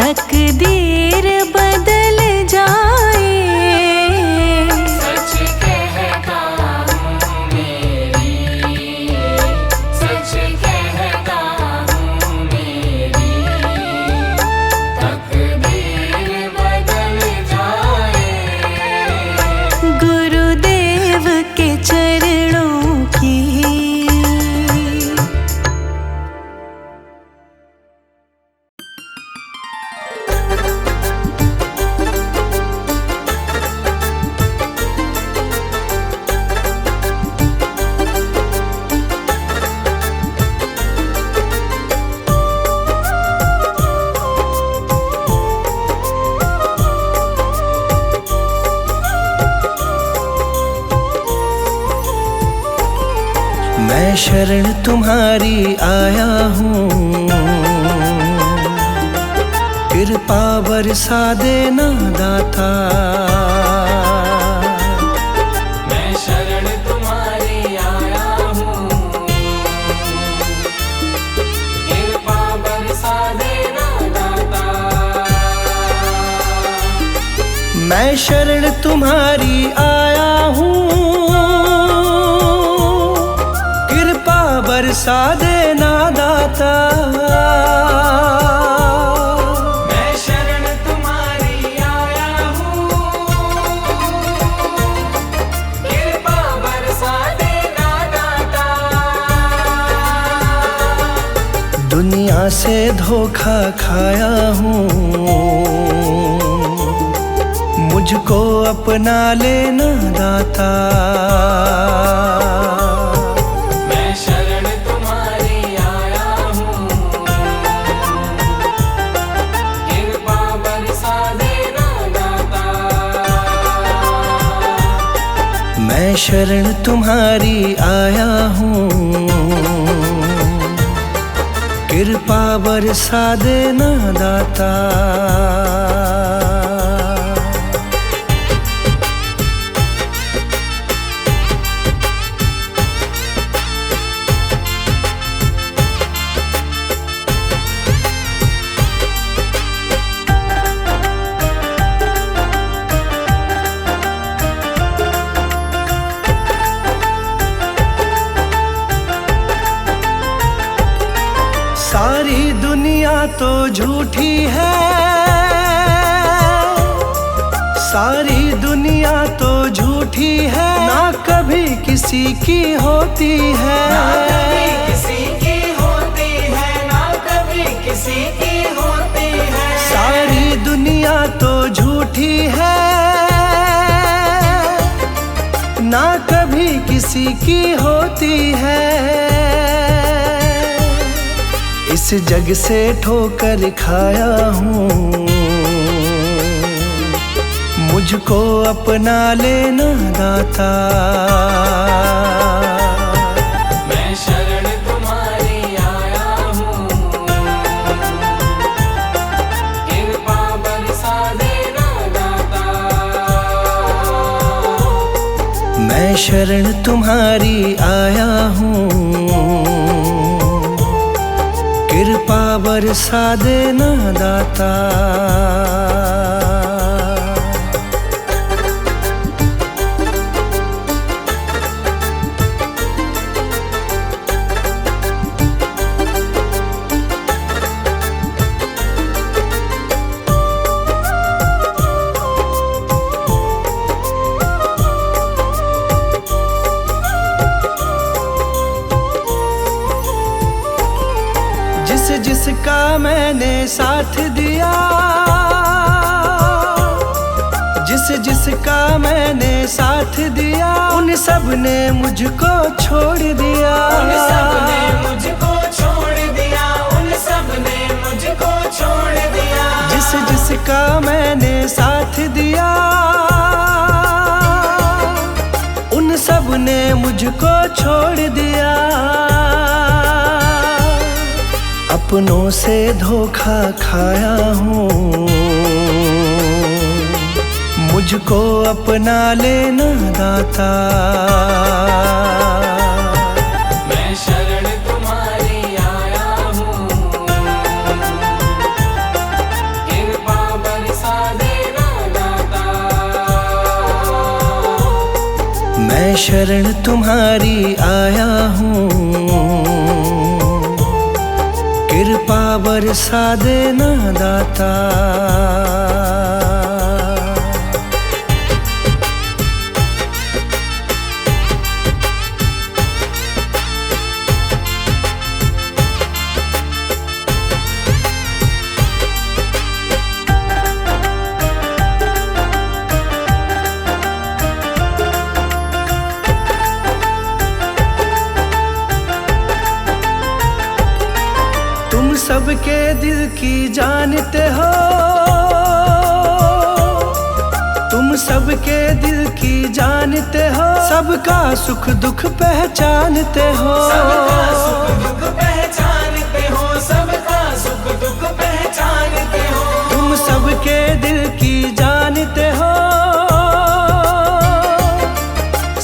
तकदीर बदल जाए। सच कहता हूँ मेरी, सच कहता हूँ मेरी, तकदीर बदल जाए। गुरुदेव के चरणों की मैं शरण तुम्हारी आया हूँ, कृपा बरसा देना दाता। मैं शरण तुम्हारी आया हूँ, कृपा बरसा देना दाता। मैं शरण तुम्हारी आया हूँ, कृपा बरसा देना दाता। मैं शरण तुम्हारी आया हूँ, कृपा बरसा देना दाता। दुनिया से धोखा खाया हूँ, मुझको अपना लेना दाता। मैं शरण तुम्हारी आया हूँ, कृपा बरसा देना दाता। मैं शरण तुम्हारी आया हूँ, कृपा बरसा देना दाता। सारी दुनिया तो झूठी है, सारी दुनिया तो झूठी है, ना कभी किसी की होती है। ना कभी किसी की होती है, ना कभी किसी की होती है। सारी दुनिया तो झूठी है, ना कभी किसी की होती है। इस जग से ठोकर खाया हूँ, मुझको अपना लेना दाता। मैं शरण तुम्हारी आया हूँ, कृपा बरसा देना दाता। मैं शरण तुम्हारी आया हूँ, कृपा बरसा देना दाता। जिसका मैंने साथ दिया, जिसका मैंने साथ दिया, उन सब ने मुझको छोड़ दिया। उन सब ने मुझको छोड़ दिया, उन सब ने मुझको छोड़ दिया। जिसका मैंने साथ दिया, उन सब ने मुझको छोड़ दिया। अपनों से धोखा खाया हूँ, मुझको अपना लेना दाता। मैं शरण तुम्हारी आया हूँ, मैं शरण तुम्हारी आया हूँ, कृपा बरसा देना दाता। तुम सबके दिल की जानते हो, तुम सबके दिल की जानते हो, सबका सुख दुख पहचानते हो। सबका सुख दुख पहचानते हो, सबका सुख दुख पहचानते हो। तुम सबके दिल की जानते हो,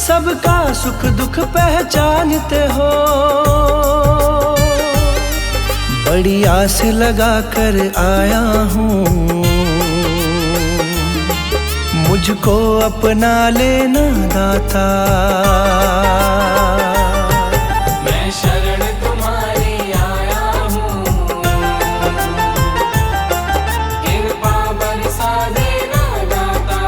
सबका सुख दुख पहचानते हो। बड़ी आस लगा कर आया हूँ, मुझको अपना लेना दाता। मैं शरण तुम्हारी आया हूँ, कृपा बरसा देना दाता।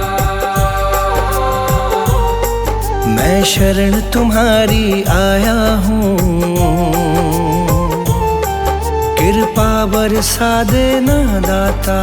मैं शरण तुम्हारी आया हूँ, कृपा बरसा देना दाता।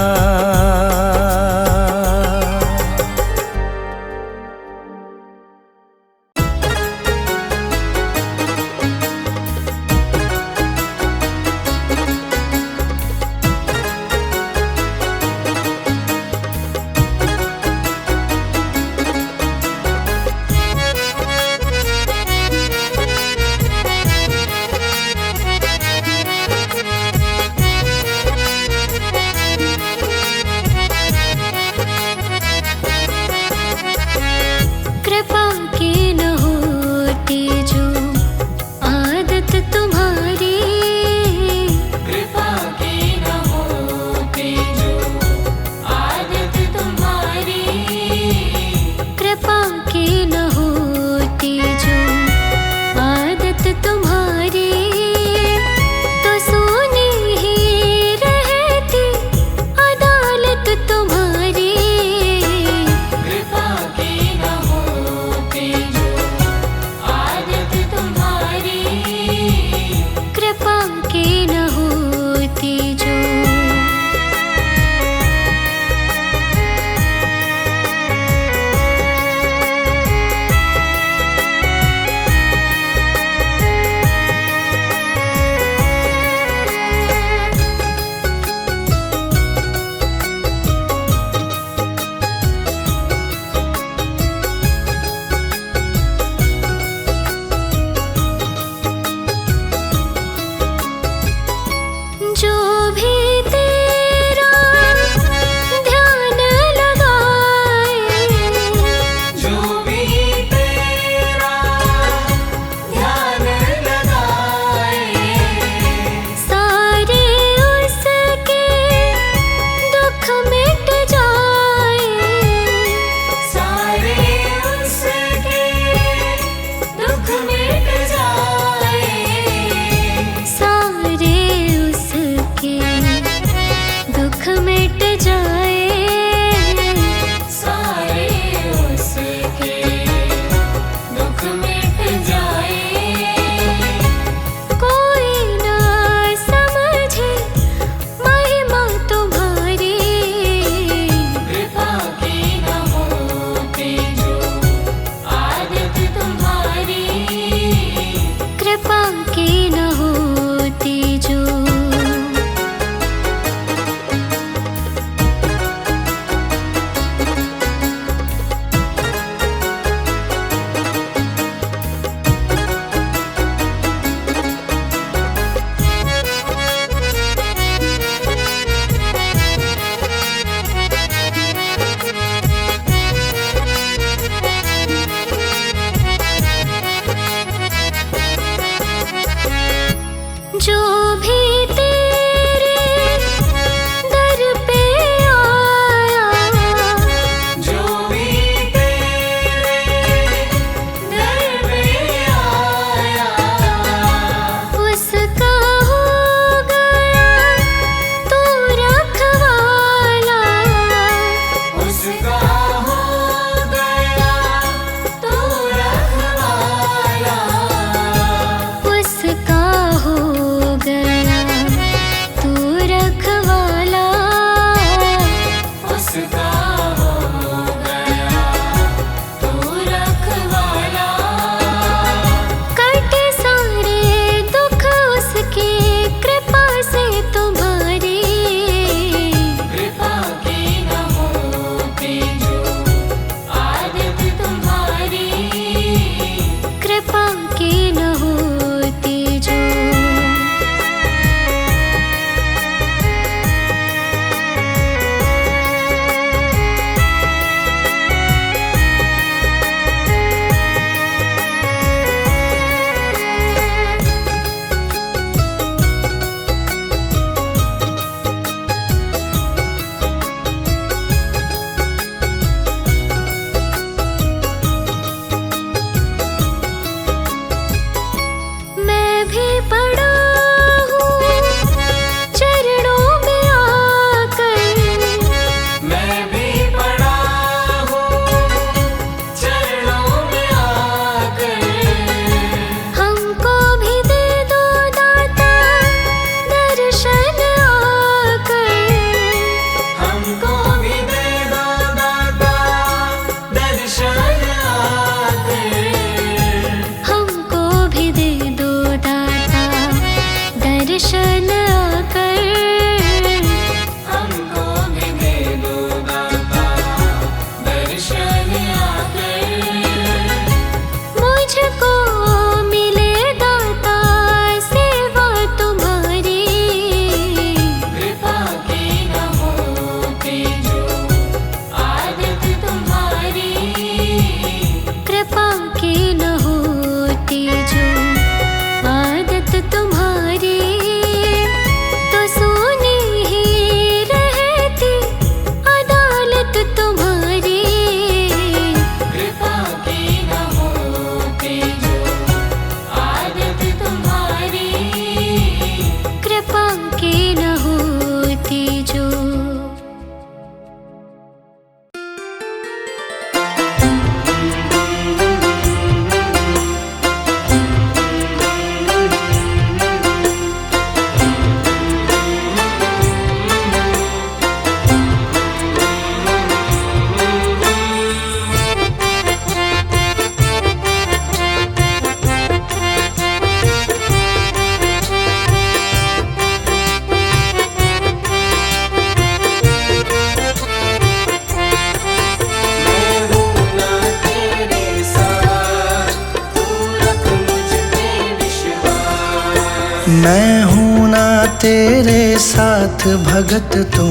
मैं हूँ ना तेरे साथ भगत, तू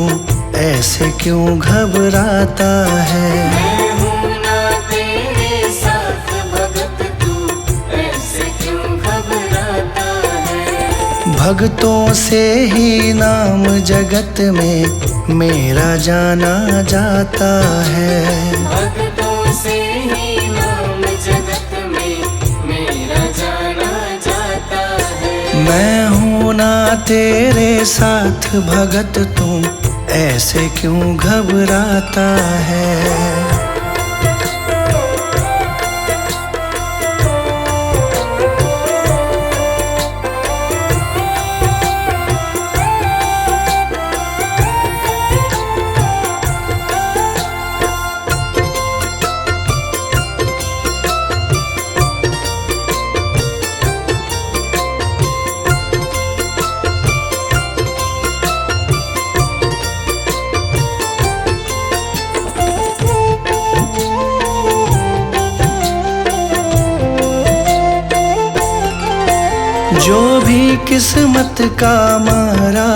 ऐसे क्यों घबराता है। मैं हूँ ना तेरे साथ भगत, तू ऐसे क्यों घबराता है। भक्तों से ही नाम जगत में मेरा जाना जाता है। भक्तों से ही नाम जगत में मेरा जाना जाता है। मैं हूँ ना तेरे साथ भगत, तू ऐसे क्यों घबराता है। जो भी किस्मत का मारा,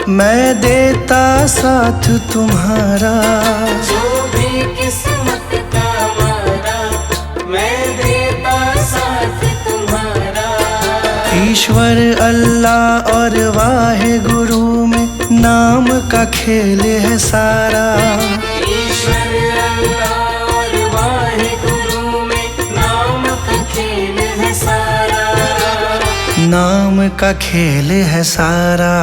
मैं देता साथ तुम्हारा। जो भी किस्मत का मारा, मैं देता साथ तुम्हारा। ईश्वर अल्लाह और वाहे गुरु में नाम का खेल है सारा। ईश्वर अल्लाह और वाहे गुरु में नाम का खेल है सारा। नाम का खेल है सारा।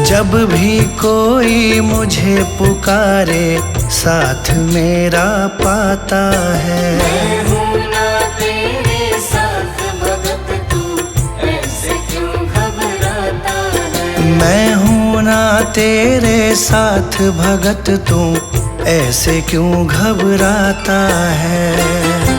जब भी कोई मुझे पुकारे, साथ मेरा पाता है। मैं हूँ ना तेरे साथ भगत, तू ऐसे क्यों घबराता है। मैं हूँ ना तेरे साथ भगत, तू ऐसे क्यों घबराता है।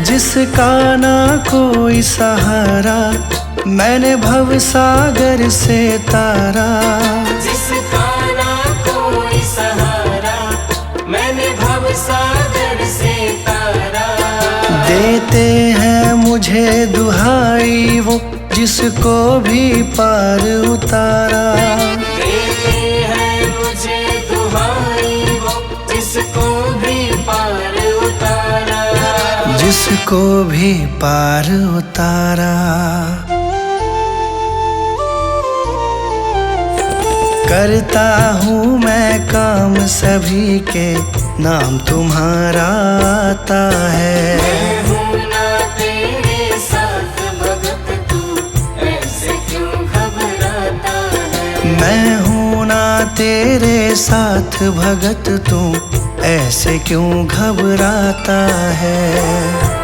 जिसका ना कोई सहारा, मैंने भव सागर से तारा। जिसका ना कोई सहारा, मैंने भव सागर से तारा। देते हैं मुझे दुहाई वो, जिसको भी पार उतारा। देते हैं मुझे दुहाई वो, जिसको भी पार उतारा। जिसको भी पार उतारा। करता हूँ मैं काम सभी के, नाम तुम्हारा आता है। मैं हूँ ना तेरे साथ भगत, तू ऐसे क्यों घबराता है। मैं हूँ ना तेरे साथ भगत, तू ऐसे क्यों घबराता है।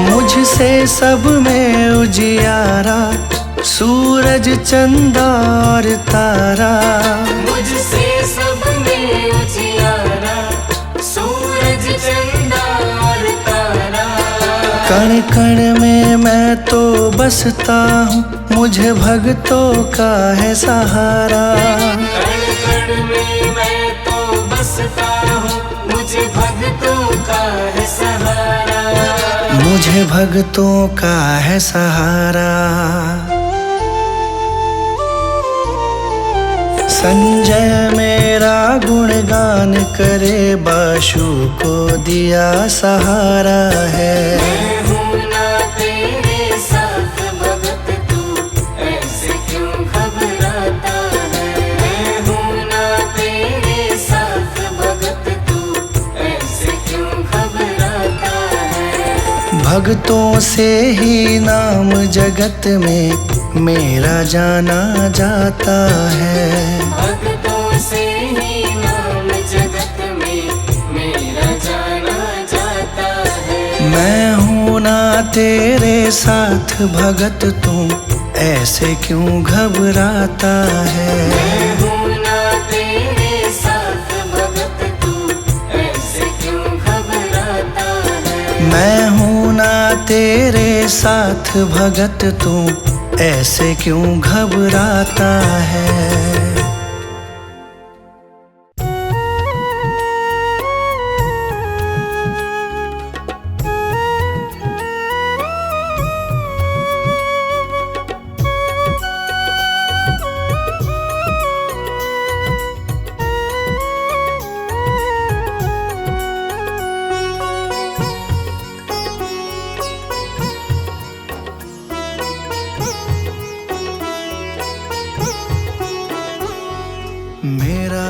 मुझसे सब में उजियारा, सूरज चंदा और तारा। मुझसे सब में उजियारा, सूरज चंदा और तारा। कण कण में मैं तो बसता हूँ, मुझे भक्तों का है सहारा। कण कण में मैं तो बसता हूँ, मुझे भक्तों का है सहारा। मुझे भक्तों का है सहारा। संजय मेरा गुणगान करे, बाशु को दिया सहारा है। मैं हूँ ना तेरे साथ भगत, तू ऐसे क्यों घबराता है। मैं हूँ ना तेरे साथ भगत, तू ऐसे क्यों घबराता है। भक्तों से ही नाम जगत में मेरा जाना जाता है। भक्तों से ही नाम जगत में मेरा जाना जाता है। मैं हूँ ना तेरे साथ भगत, तू ऐसे क्यों घबराता है। मैं हूँ ना तेरे साथ भगत, तू ऐसे क्यों घबराता है। मैं हूँ ना तेरे साथ भगत, तू ऐसे क्यों घबराता है। मेरा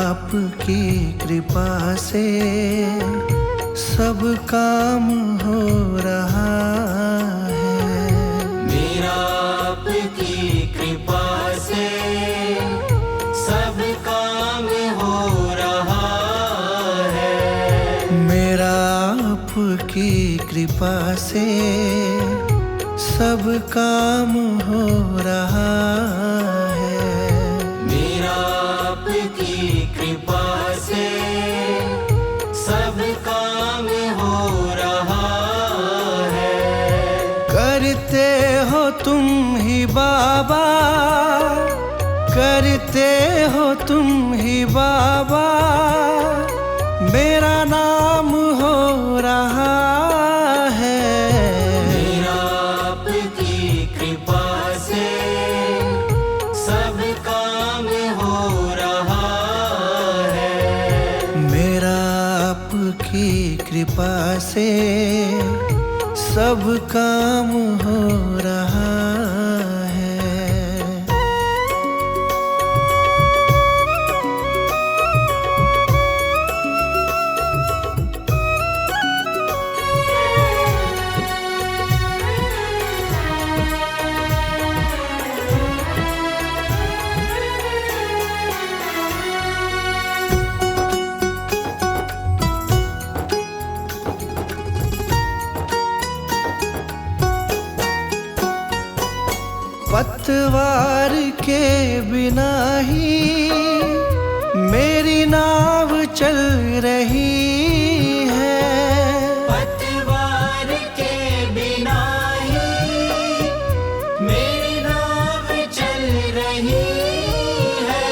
आपकी कृपा से सब काम हो रहा है। मेरा आपकी कृपा से सब काम हो रहा है। मेरा आपकी कृपा से सब काम हो रहा है। मेरा आपकी कृपा से सब काम हो रहा है। करते हो तुम ही बाबा, करते हो तुम ही बाबा, मेरा नाम हो रहा है। मेरा आपकी कृपा से सब काम हो रहा है। मेरा आपकी कृपा से सब काम हो रहा है। पतवार के बिना ही मेरी नाव चल रही है। पतवार के बिना ही मेरी नाव चल रही है।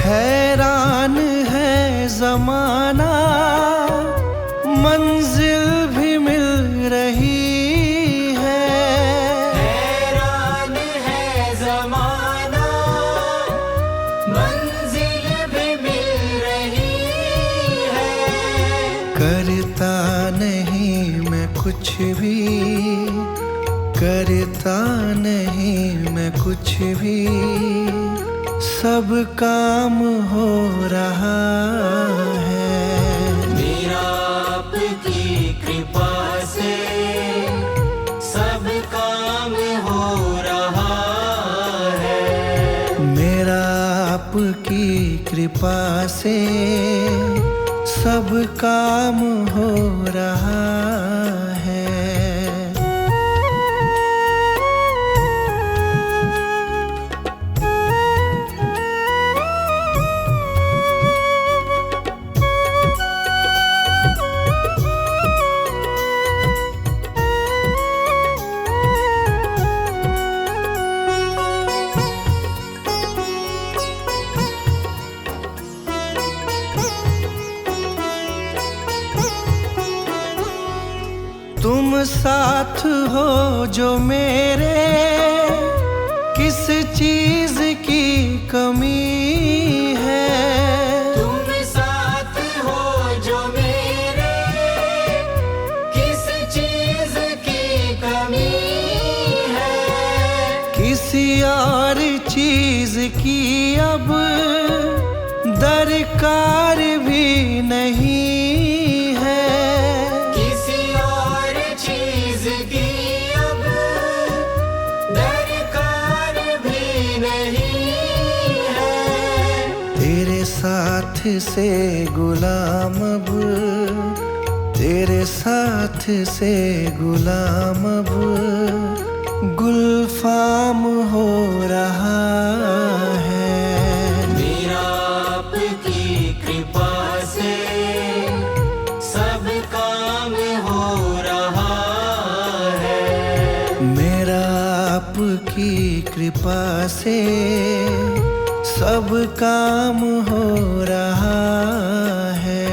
हैरान है जमाना, मंजिल भी मिल रही है। हैरान है जमाना, मंजिल भी मिल रही है। करता नहीं मैं कुछ भी, करता नहीं मैं कुछ भी, सब काम हो रहा है। मेरा आपकी कृपा से सब काम हो रहा है। मेरा आपकी कृपा से सब काम हो रहा है। तुम साथ हो जो मेरे, किस चीज की कमी दरकार भी नहीं है। किसी और चीज की अब दरकार भी नहीं है। तेरे साथ से गुलाम अब, तेरे साथ से गुलाम अब गुलफाम हो रहा है। मेरा आपकी कृपा से सब काम हो रहा है। मेरा आपकी कृपा से सब काम हो रहा है।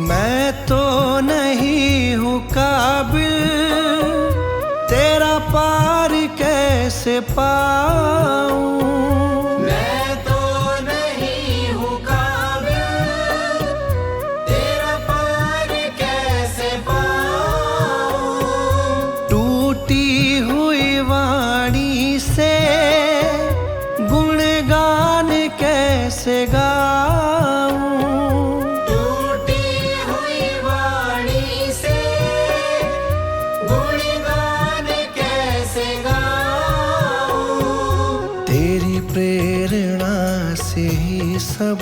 मैं तो नहीं हूँ काबिल, तेरा पार कैसे पाऊं। मैं तो नहीं हूँ काबिल, तेरा पार कैसे पाऊं। टूटी हुई वाणी से गुणगान कैसे गाऊं। प्रेरणा से ही सब,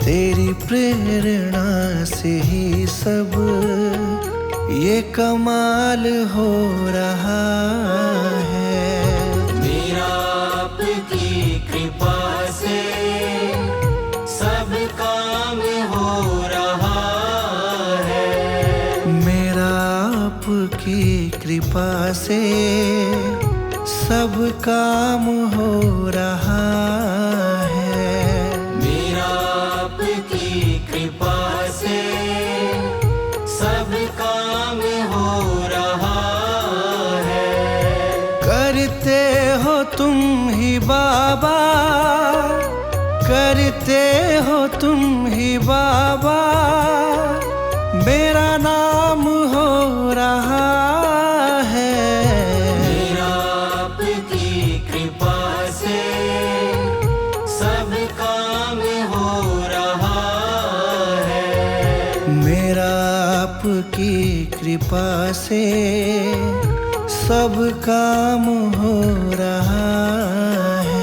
तेरी प्रेरणा से ही सब ये कमाल हो रहा है। मेरा आपकी कृपा से सब काम हो रहा है। मेरा आपकी कृपा से सब काम हो रहा है। मेरा आपकी कृपा से सब काम हो रहा है। करते हो तुम ही बाबा, करते हो तुम ही बाबा, मेरा नाम हो रहा है। सब काम हो रहा है। मेरा आपकी कृपा से सब काम हो रहा है।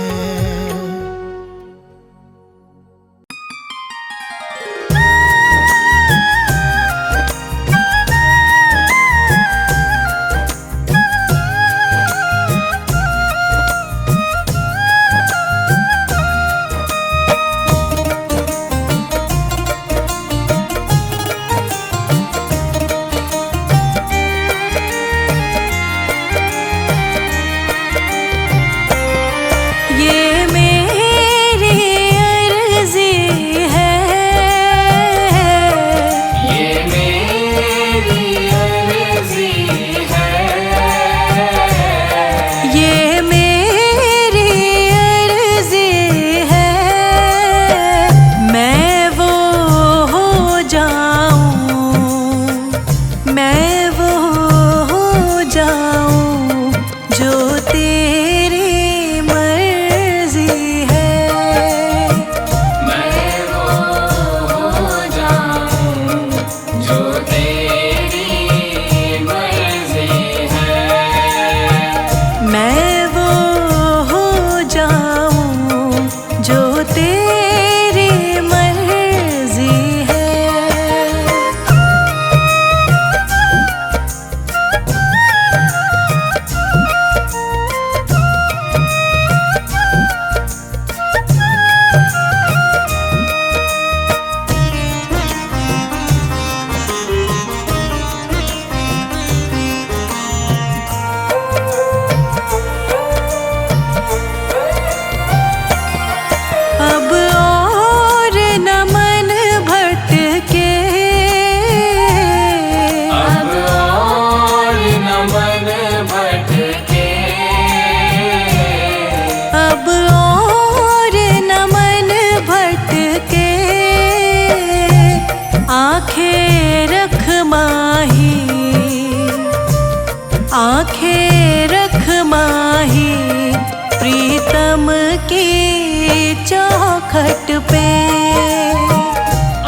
पे।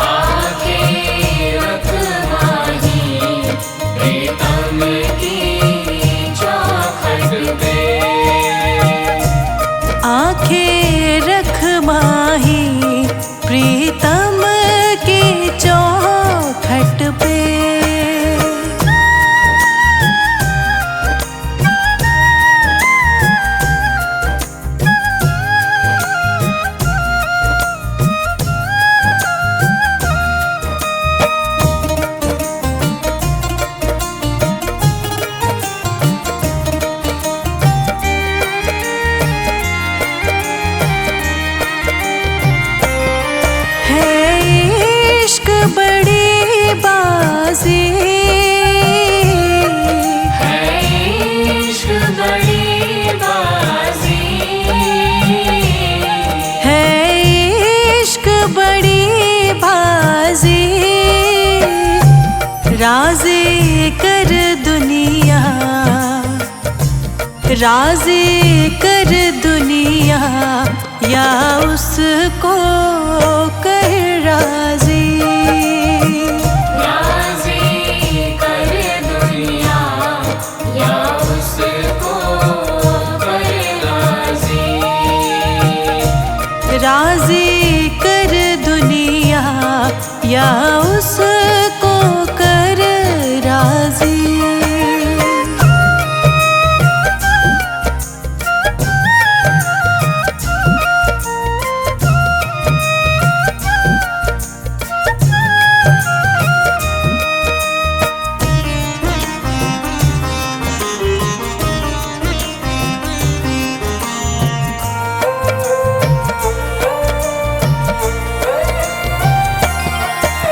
आंखें रख माही प्रीतम की चौखट पे। आंखें रख माही प्रीतम की चौखट पे। बड़ी बाजी है इश्क बड़ी बाजी। है इश्क बड़ी बाजी। राज़ी कर दुनिया, राज़ी कर दुनिया या उसको कर राज़ी। राज़ी कर दुनिया या उसको कर राज़ी।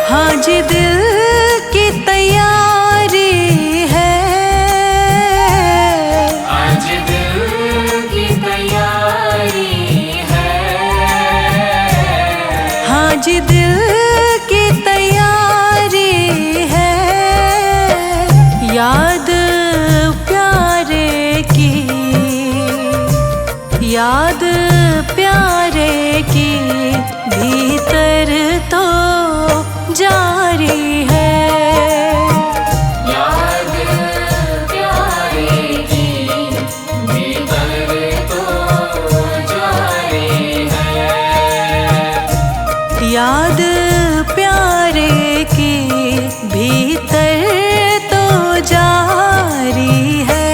हाँ जी दिल की तैयारी है। आज दिल की तैयारी है। हाँ जी दिल की तैयारी है। याद प्यारे की, याद प्यारे की भीतर तो जारी है। याद प्यारे की भीतर तो जारी है। याद प्यारे की भीतर तो जारी है।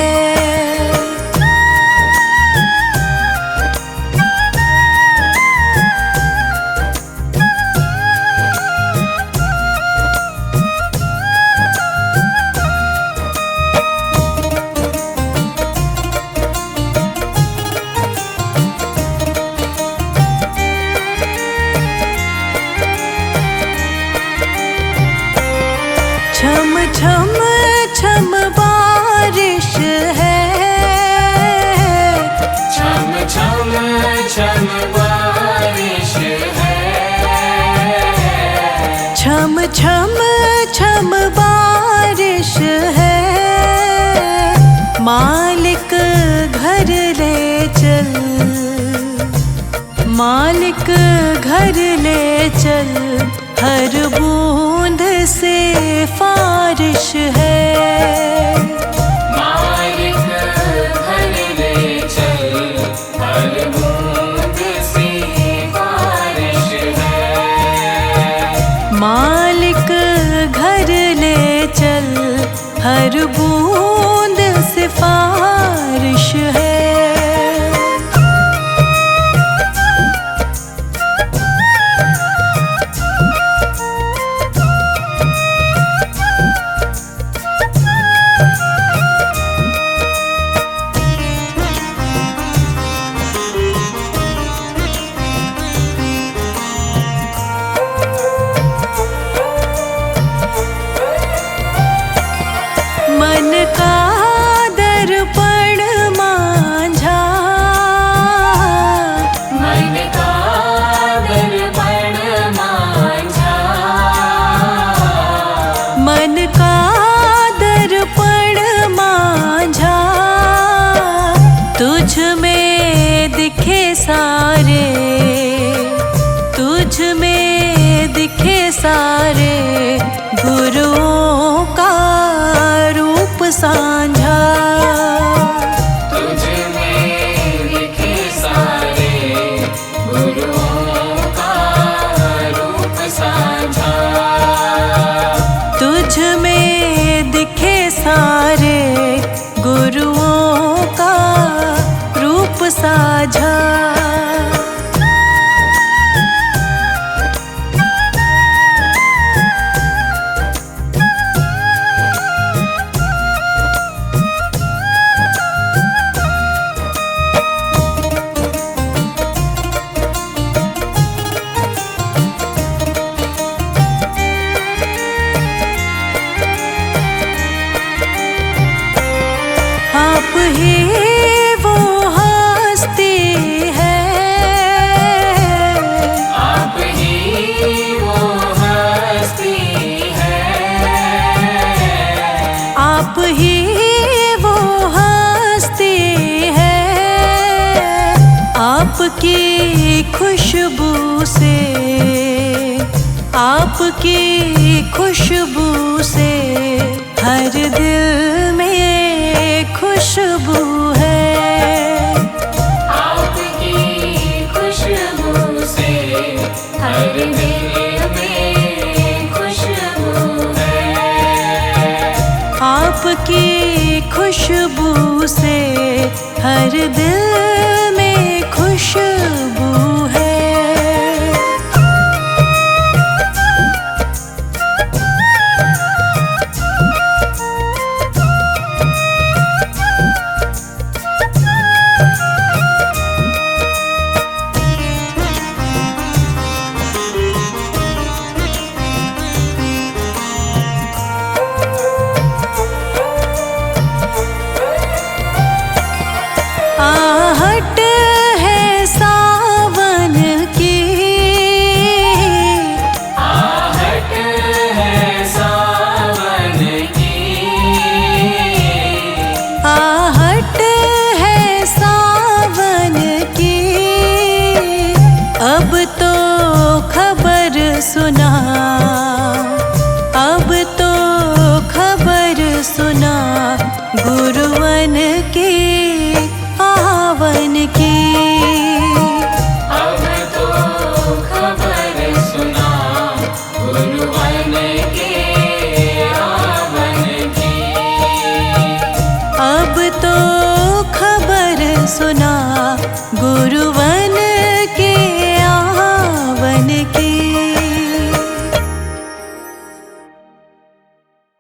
छम छम छम बारिश है। छम छम छम बारिश है। छम छम छम बारिश है। मालिक घर ले चल, मालिक घर ले चल। हर बूंद से फारिश है। मालिक घर ले चल। हर बूंद से बारिश है। मालिक घर ले चल। हर बूंद से फारिश है। मन का दर्पण मांझा। मन का दर्पण मांझा। मन का दर्पण मांझा। तुझ में दिखे सारे, तुझ सारे गुरुओं का रूप साझा। तुझ में दिखे सारे गुरुओं का रूप साझा। तुझ में दिखे सारे गुरुओं का रूप साझा। आप ही वो हस्ती है, आप ही वो हस्ती है। आप ही वो हस्ती है। आपकी खुशबू से, आपकी खुशबू से हर दिल में खुशबू है। आपकी खुशबू से हर दिल में खुशबू है। आपकी खुशबू से हर दिल में खुशबू है। आहट है सावन की, आहट है सावन की। आहट है सावन की। अब तो खबर सुना, अब तो खबर सुना गुरुवन की आवन की। अब तो खबर सुना गुरुवन के आवन की। अब तो खबर सुना गुरु